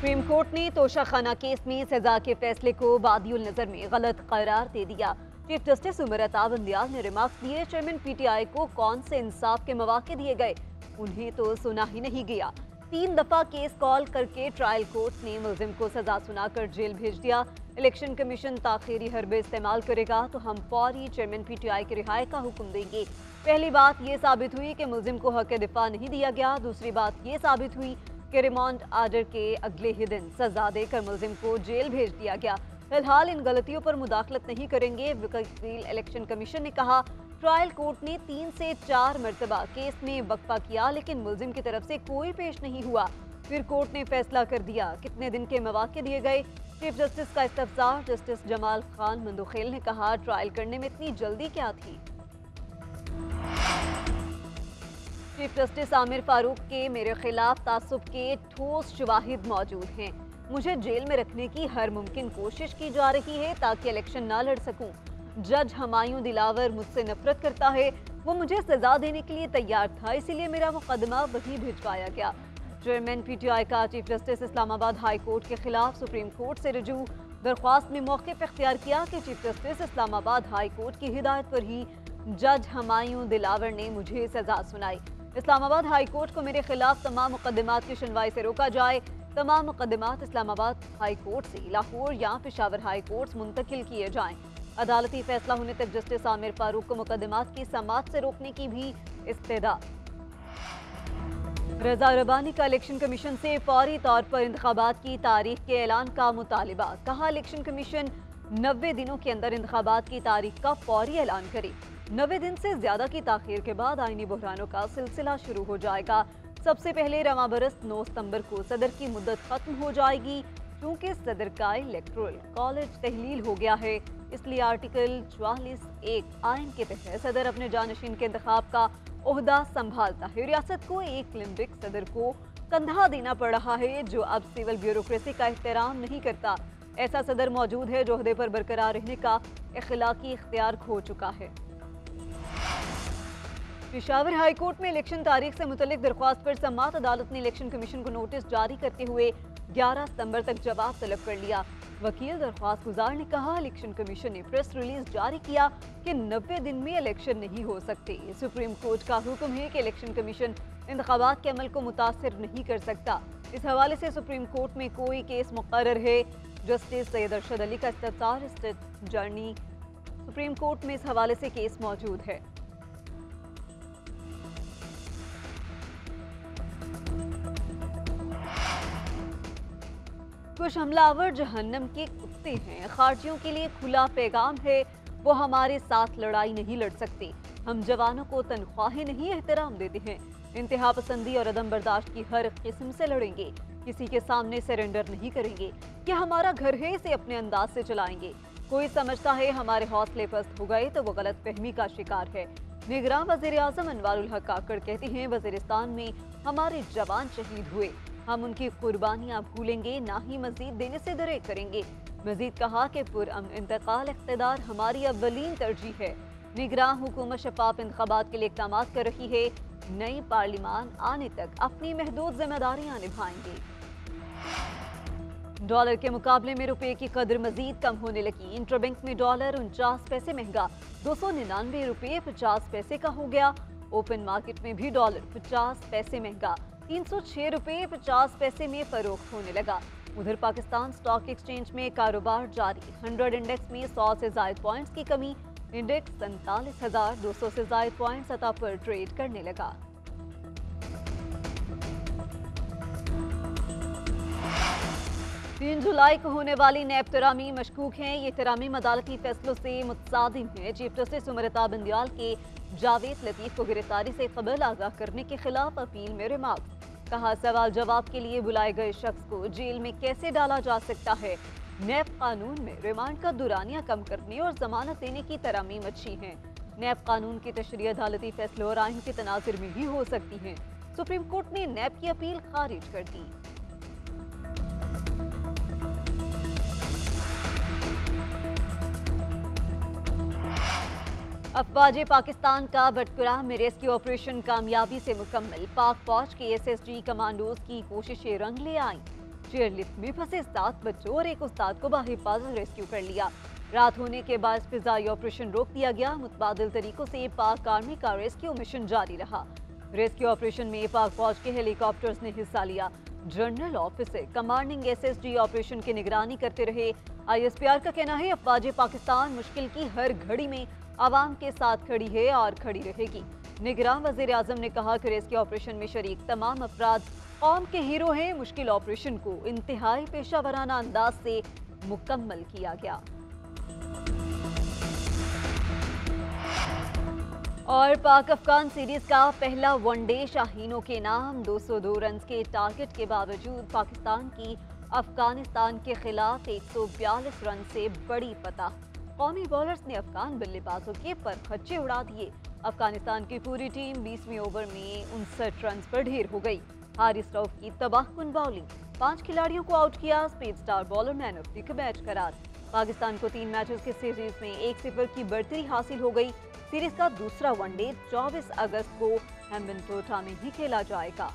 Supreme court ने Toshakhana case में सजा के फैसले को बादियुल नजर में गलत करार दे दिया। चीफ जस्टिस उमर अता बंदियाल ने रिमार्क्स दिए, चेयरमैन पीटीआई को कौन से इंसाफ के मौके दिए गए, उन्हें तो सुना ही नहीं गया। 3 दफा केस कॉल करके ट्रायल कोर्ट ने मुलजिम को सजा सुनाकर जेल भेज दिया। इलेक्शन कमीशन ताखीरी हरबे इस्तेमाल करेगा तो हम फौरी चेयरमैन पीटीआई की रिहाई का हुक्म देंगे। पहली बात ये साबित हुई कि मुलजिम को हक दिफा नहीं दिया गया। दूसरी बात ये साबित हुई कि रिमांड आर्डर के अगले ही दिन सजा देकर मुलजिम को जेल भेज दिया गया। फिलहाल इन गलतियों पर मुदाखलत नहीं करेंगे। वकील इलेक्शन कमीशन ने कहा, ट्रायल कोर्ट ने 3 से 4 मरतबा केस में वक्फा किया लेकिन मुलजिम की तरफ से कोई पेश नहीं हुआ। फिर कोर्ट ने फैसला कर दिया। कितने दिन के मौके दिए गए? चीफ जस्टिस का इस्तफसार। जस्टिस जमाल खान मंदोखेल ने कहा, ट्रायल करने में इतनी जल्दी क्या थी? चीफ जस्टिस आमिर फारूक के मेरे खिलाफ तासुब के ठोस शवाहिद मौजूद हैं। मुझे जेल में रखने की हर मुमकिन कोशिश की जा रही है ताकि इलेक्शन ना लड़ सकूं। जज हमायूं दिलावर मुझसे नफरत करता है। वो मुझे सजा देने के लिए तैयार था, इसीलिए मेरा मुकदमा वहीं भिजवाया गया। चेयरमैन पीटीआई का chief justice Islamabad high court के खिलाफ सुप्रीम कोर्ट से रजू। दरख्वास्त में मौक़िफ़ इख्तियार किया कि chief justice Islamabad high court की हिदायत पर ही जज हमायूं दिलावर ने मुझे सजा सुनाई। इस्लामाबाद हाई कोर्ट को मेरे खिलाफ तमाम मुकदमात की सुनवाई से रोका जाए। तमाम मुकदमात इस्लामाबाद हाई कोर्ट से लाहौर या पेशावर हाई कोर्ट मुंतकिल किए जाएं। अदालती फैसला होने तक जस्टिस आमिर फारूक को मुकदमात की समाअत से रोकने की भी इस्तदा। रजा रबानी का इलेक्शन कमीशन से फौरी तौर पर इंतखाबात की तारीख के ऐलान का मुतालिबा। कहा, इलेक्शन कमीशन 90 दिनों के अंदर इंतखाबात की तारीख का फौरी ऐलान करे। 90 दिन से ज्यादा की ताखीर के बाद आईनी बहरानों का सिलसिला शुरू हो जाएगा। सबसे पहले रवां बरस 9 सितंबर को सदर की मुद्दत खत्म हो जाएगी। चूंकि सदर का इलेक्टोरल कॉलेज तहलील हो गया है, इसलिए आर्टिकल 44(1) आइन के तहत सदर अपने जानशीन के इंतखाब का ओहदा संभालता है। रियासत को एक लिम्बिक सदर को कंधा देना पड़ रहा है जो अब सिविल ब्यूरोक्रेसी का एहतराम नहीं करता। ऐसा सदर मौजूद है जो ओहदे पर बरकरार रहने का इखलाकी इख्तियार खो चुका है। पेशावर हाई कोर्ट में इलेक्शन तारीख से मुतल्लिक दरख्वास्त पर समाअत अदालत ने इलेक्शन कमीशन को नोटिस जारी करते हुए 11 सितंबर तक जवाब तलब कर लिया। वकील दरख्वास्त गुजार ने कहा, इलेक्शन कमीशन ने प्रेस रिलीज जारी किया कि 90 दिन में इलेक्शन नहीं हो सकते। सुप्रीम कोर्ट का हुक्म है कि इलेक्शन कमीशन इंतखाबात के अमल को मुतासिर नहीं कर सकता। इस हवाले से सुप्रीम कोर्ट में कोई केस मुकर्रर है? जस्टिस सैयद अरशद अली का इस्तफसार। स्टेट जर्नी सुप्रीम कोर्ट में इस हवाले से केस मौजूद है। कुछ हमलावर जहन्नम के कुत्ते हैं। खारजियों के लिए खुला पैगाम है, वो हमारे साथ लड़ाई नहीं लड़ सकते। हम जवानों को तनख्वाहें नहीं एहतराम देते हैं। इंतहा पसंदी और अदम बर्दाश्त की हर किस्म से लड़ेंगे। किसी के सामने सरेंडर नहीं करेंगे। ये हमारा घर है, इसे अपने अंदाज से चलाएंगे। कोई समझता है हमारे हौसले पस्त हो गए तो वो गलत फहमी का शिकार है। निगरान वज़ीर आज़म अनवारुल हक काकड़ कहते हैं, वज़ीरिस्तान में हमारे जवान शहीद हुए, हम उनकी कुर्बानियां भूलेंगे ना ही मजीद देने से दरेक करेंगे। मजीद कहा कि पुरअमन इंतकाल इख्तिदार हमारी अव्वलीन तरजीह है। निगरान हुकूमत शफाफ इंतखाबात के लिए इक़दाम कर रही है। नई पार्लिमान आने तक अपनी महदूद जिम्मेदारियां निभाएंगे। डॉलर के मुकाबले में रुपए की कदर मजीद कम होने लगी। इंटरबैंक में डॉलर 49 पैसे महंगा 299 रुपये 50 पैसे का हो गया। ओपन मार्केट में भी डॉलर 50 पैसे महंगा 306 रुपये 50 पैसे में फरोख्त होने लगा। उधर पाकिस्तान स्टॉक एक्सचेंज में कारोबार जारी। 100 इंडेक्स में 100 से ज्यादा पॉइंट्स की कमी। इंडेक्स 47,200 से ज्यादा पॉइंट सतह पर ट्रेड करने लगा। तीन जुलाई को होने वाली नैब तरामीम मशकूक हैं। ये तरामीम अदालती फैसलों से मुतसादिम है। चीफ जस्टिस उमर अता बंदियाल के जावेद लतीफ को गिरफ्तारी से कबल आगाह करने के खिलाफ अपील में रिमार्क्स। कहा, सवाल जवाब के लिए बुलाए गए शख्स को जेल में कैसे डाला जा सकता है? नैब कानून में रिमांड का दुरानियां कम करने और जमानत देने की तरामीम अच्छी हैं। नैब कानून की तशरीह अदालती फैसलों और आइन के तनाजुर में ही हो सकती है। सुप्रीम कोर्ट ने नैब की अपील खारिज कर दी। अफवाज पाकिस्तान का बटकुराह में रेस्क्यू ऑपरेशन कामयाबी से मुकम्मल। पाक फौज के SSG कमांडोज की कोशिशें रंग ले आईं। चेयर लिफ्ट में फंसे 7 बच्चों और एक उस्ताद को बाहिफाजत रेस्क्यू कर लिया। रात होने के बाद फिजाई ऑपरेशन रोक दिया गया। मुतबादिल तरीकों से पाक आर्मी का रेस्क्यू मिशन जारी रहा। रेस्क्यू ऑपरेशन में पाक फौज के हेलीकॉप्टर्स ने हिस्सा लिया। General officer commanding SSG operation की निगरानी करते रहे। ISPR का कहना है अफवाज पाकिस्तान मुश्किल की हर घड़ी में आवाम के साथ खड़ी है और खड़ी रहेगी। निगरान वजीर आजम ने कहा कि रेस्क्यू ऑपरेशन में शरीक तमाम अफराद कौम के हीरो हैं। मुश्किल ऑपरेशन को इंतहाई पेशावराना अंदाज से मुकम्मल किया गया। और पाक अफगान सीरीज का पहला वनडे शाहीनों के नाम। 202 रन के टारगेट के बावजूद पाकिस्तान की अफगानिस्तान के खिलाफ 142 रन से बड़ी फतह। कौमी बॉलर्स ने अफगान बल्लेबाजों के परखच्चे उड़ा दिए। अफगानिस्तान की पूरी टीम 20वें ओवर में 59 रन पर ढेर हो गई। हारिस रऊफ की तबाहकुन बॉलिंग, 5 खिलाड़ियों को आउट किया। Speed star bowler man of the match करार। पाकिस्तान को 3 मैचेस की सीरीज में 1-0 की बढ़तरी हासिल हो गई। सीरीज का दूसरा वनडे 24 अगस्त को हैम्बन टोटा में ही खेला जाएगा।